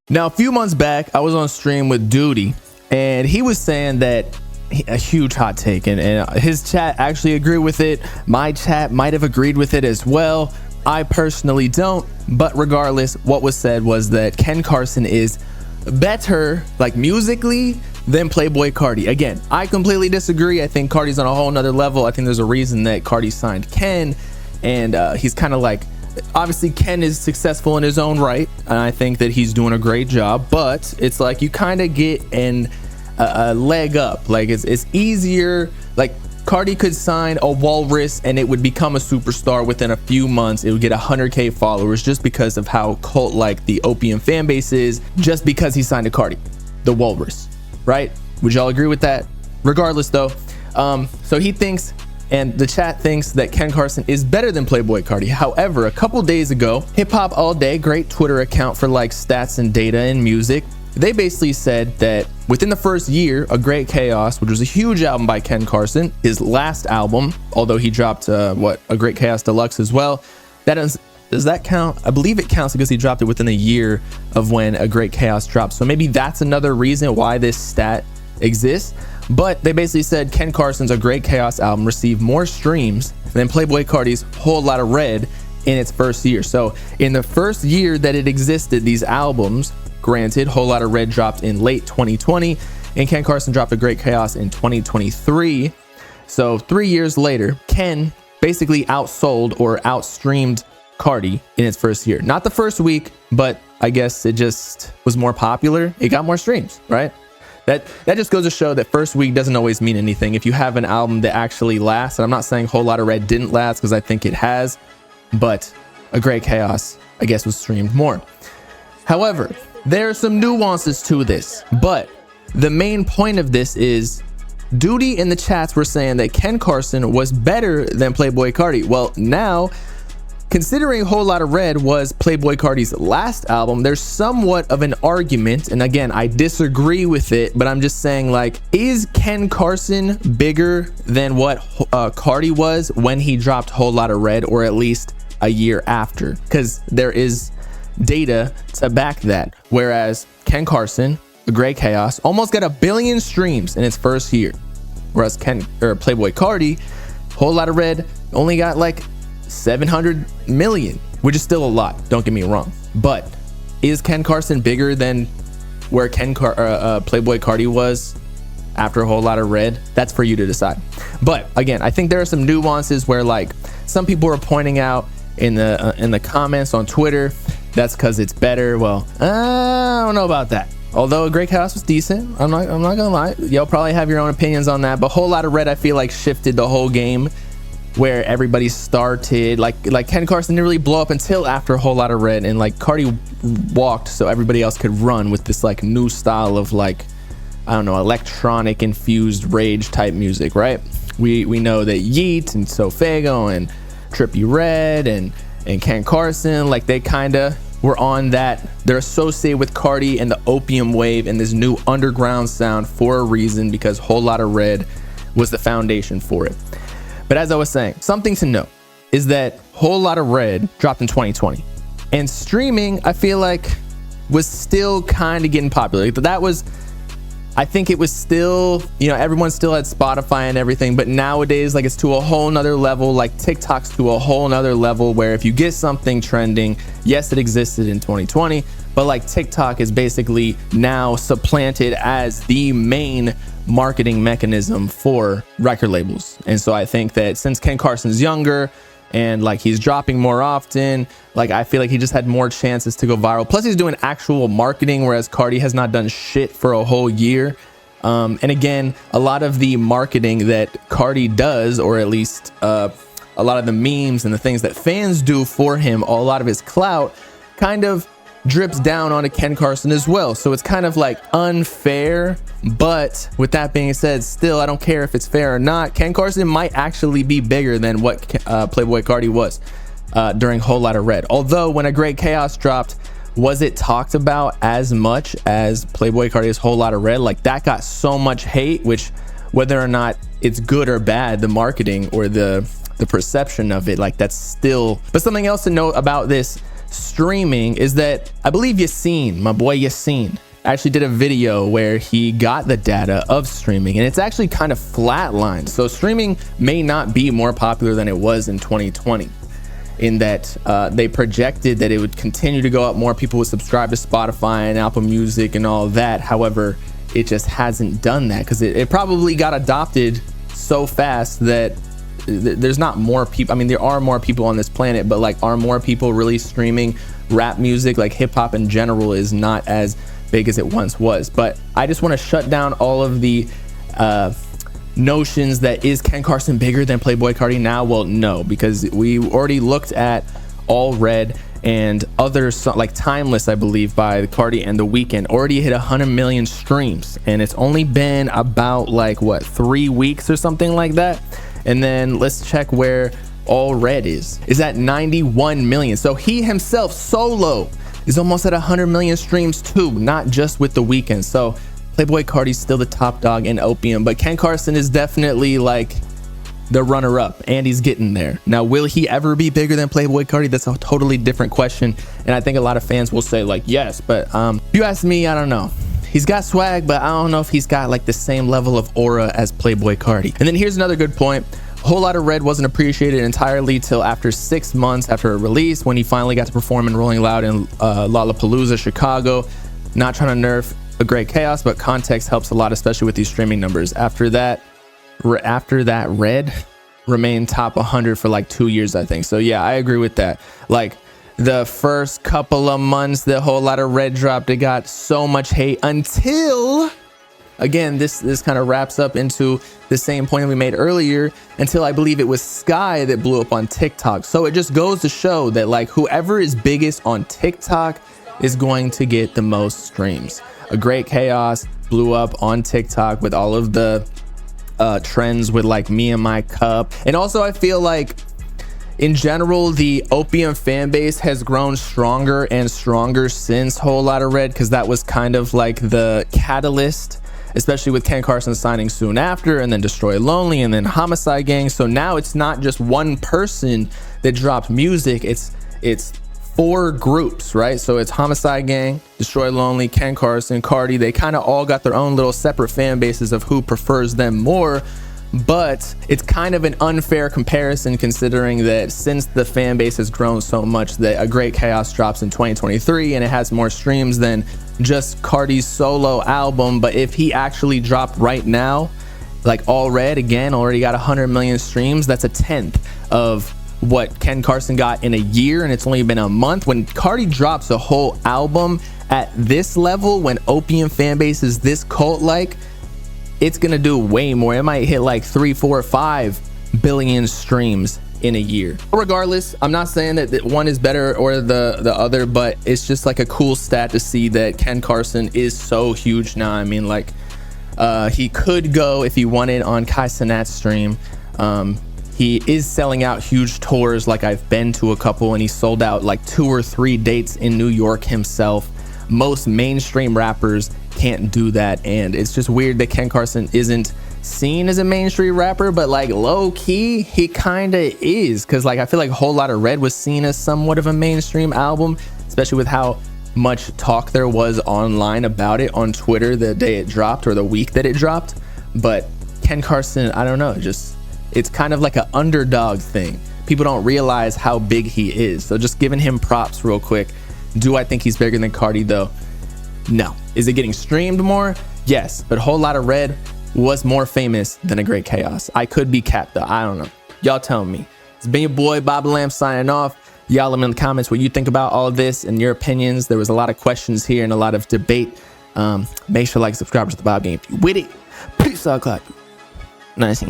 Now, a few months back, I was on stream with Duty, and he was saying that a huge hot take, and his chat actually agreed with it. My chat might have agreed with it as well. I personally don't, but regardless, what was said was that Ken Carson is better, like musically, than Playboi Carti. Again, I completely disagree. I think Carti's on a whole nother level. I think there's a reason that Carti signed Ken, and he's kind of like, obviously Ken is successful in his own right, and I think that he's doing a great job, but it's like you kind of get a leg up. Like it's easier. Like Carti could sign a walrus and it would become a superstar within a few months. It would get 100k followers just because of how cult like the Opium fan base is, just because he signed a Carti, the walrus, right? Would y'all agree with that? Regardless though, so he thinks, and the chat thinks, that Ken Carson is better than Playboi Carti. However, a couple days ago, Hip Hop All Day, great Twitter account for like stats and data and music, they basically said that within the first year, A Great Chaos, which was a huge album by Ken Carson, his last album, although he dropped A Great Chaos Deluxe as well, does that count? I believe it counts because he dropped it within a year of when A Great Chaos dropped. So maybe that's another reason why this stat exists. But they basically said Ken Carson's A Great Chaos album received more streams than Playboi Carti's Whole Lotta Red in its first year. So in the first year that it existed, these albums, granted, Whole Lotta Red dropped in late 2020 and Ken Carson dropped A Great Chaos in 2023. So 3 years later, Ken basically outsold or outstreamed Carti in its first year. Not the first week, but I guess it just was more popular. It got more streams, right? That just goes to show that first week doesn't always mean anything. If you have an album that actually lasts, and I'm not saying Whole Lotta Red didn't last, because I think it has, but A Great Chaos, I guess, was streamed more. However, there are some nuances to this, but the main point of this is Duty in the chats were saying that Ken Carson was better than Playboi Carti. Well, now, considering Whole Lotta Red was Playboi Carti's last album, there's somewhat of an argument, and again, I disagree with it, but I'm just saying, like, is Ken Carson bigger than what Carti was when he dropped Whole Lotta Red, or at least a year after? Because there is data to back that. Whereas Ken Carson, A Great Chaos, almost got 1 billion streams in its first year, whereas Playboi Carti, Whole Lotta Red, only got like 700 million, which is still a lot, don't get me wrong. But is Ken Carson bigger than where Playboi Carti was after A Whole Lotta Red? That's for you to decide. But again, I think there are some nuances where, like, some people are pointing out in the comments on Twitter, that's because it's better. Well, I don't know about that. Although A Great Chaos was decent, I'm not gonna lie. Y'all probably have your own opinions on that, but Whole Lotta Red, I feel like, shifted the whole game, where everybody started, like Ken Carson didn't really blow up until after A Whole Lotta Red, and like Carti walked so everybody else could run with this like new style of, like, I don't know, electronic infused rage type music, right? We know that Yeet and Sofago and Trippie Redd and Ken Carson, like, they kind of were on that. They're associated with Carti and the Opium wave and this new underground sound for a reason, because Whole Lotta Red was the foundation for it. But as I was saying, something to note is that Whole Lotta Red dropped in 2020, and streaming, I feel like, was still kind of getting popular. That was, I think it was still, you know, everyone still had Spotify and everything, but nowadays, like, it's to a whole nother level. Like, TikTok's to a whole nother level, where if you get something trending, yes, it existed in 2020, but like TikTok is basically now supplanted as the main marketing mechanism for record labels. And so I think that since Ken Carson's younger and like he's dropping more often, like, I feel like he just had more chances to go viral. Plus he's doing actual marketing, whereas Carti has not done shit for a whole year. And again, a lot of the marketing that Carti does, or at least a lot of the memes and the things that fans do for him, a lot of his clout kind of drips down onto Ken Carson as well. So it's kind of like unfair. But with that being said, still, I don't care if it's fair or not. Ken Carson might actually be bigger than what Playboi Carti was during Whole Lotta Red. Although when A Great Chaos dropped, was it talked about as much as Playboi Carti's Whole Lotta Red? Like, that got so much hate, which, whether or not it's good or bad, the marketing or the perception of it, like, that's still. But something else to note about this streaming is that I believe Yassine, my boy Yassine, actually did a video where he got the data of streaming, and it's actually kind of flatlined. So streaming may not be more popular than it was in 2020, in that they projected that it would continue to go up, more people would subscribe to Spotify and Apple Music and all that. However, it just hasn't done that because it probably got adopted so fast that there's not more people. I mean, there are more people on this planet, but like, are more people really streaming rap music? Like, hip hop in general is not as big as it once was. But I just want to shut down all of the notions that is Ken Carson bigger than Playboi Carti now? Well, no, because we already looked at All Red and other like Timeless, I believe, by Carti and The Weeknd, already hit 100 million streams, and it's only been about like what, 3 weeks or something like that. And then let's check where All Red is at 91 million. So he himself solo is almost at 100 million streams too, not just with The Weeknd. So Playboi Carti's still the top dog in opium, but Ken Carson is definitely like the runner-up, and he's getting there. Now, will he ever be bigger than Playboi Carti? That's a totally different question, and I think a lot of fans will say like yes, but if you ask me, I don't know. He's got swag, but I don't know if he's got like the same level of aura as Playboi Carti. And then here's another good point. A Whole Lot of Red wasn't appreciated entirely till after 6 months after a release, when he finally got to perform in Rolling Loud in Lollapalooza, Chicago. Not trying to nerf A Great Chaos, but context helps a lot, especially with these streaming numbers. After that, Red remained top 100 for like 2 years, I think. So yeah, I agree with that. Like, the first couple of months the Whole Lot of Red dropped, it got so much hate until, again, this kind of wraps up into the same point we made earlier, until I believe it was Sky that blew up on TikTok. So it just goes to show that like, whoever is biggest on TikTok is going to get the most streams. A Great Chaos blew up on TikTok with all of the trends with like Me and My Cup. And also I feel like in general the opium fan base has grown stronger and stronger since Whole Lot of Red, because that was kind of like the catalyst, especially with Ken Carson signing soon after, and then Destroy Lonely, and then Homicide Gang. So now it's not just one person that dropped music, it's 4 groups, right? So it's Homicide Gang, Destroy Lonely, Ken Carson, Carti. They kind of all got their own little separate fan bases of who prefers them more, but it's kind of an unfair comparison considering that since the fan base has grown so much, that A Great Chaos drops in 2023 and it has more streams than just Carti's solo album. But if he actually dropped right now, like All Red, again, already got 100 million streams, that's a 1/10 of what Ken Carson got in a year, and it's only been a month. When Carti drops a whole album at this level, when opium fan base is this cult-like, it's gonna do way more. It might hit like 3, 4, 5 billion streams in a year. Regardless, I'm not saying that one is better or the other, but it's just like a cool stat to see that Ken Carson is so huge now. I mean, like, he could go, if he wanted, on Kai Cenat's stream. He is selling out huge tours. Like, I've been to a couple, and he sold out like 2 or 3 dates in New York himself. Most mainstream rappers can't do that, and it's just weird that Ken Carson isn't seen as a mainstream rapper, but like low key he kind of is, because like I feel like A Whole Lot of Red was seen as somewhat of a mainstream album, especially with how much talk there was online about it on Twitter the day it dropped, or the week that it dropped. But Ken Carson, I don't know, just it's kind of like an underdog thing. People don't realize how big he is. So just giving him props real quick. Do I think he's bigger than Carti though? No. Is it getting streamed more? Yes, but A Whole Lot of Red was more famous than A Great Chaos. I could be capped though, I don't know. Y'all tell me. It's been your boy Bob Lamb signing off. Y'all let me in the comments what you think about all of this and your opinions. There was a lot of questions here and a lot of debate. Make sure to like, subscribe to the Bob Game if you with it. Peace out, Clark. Nice.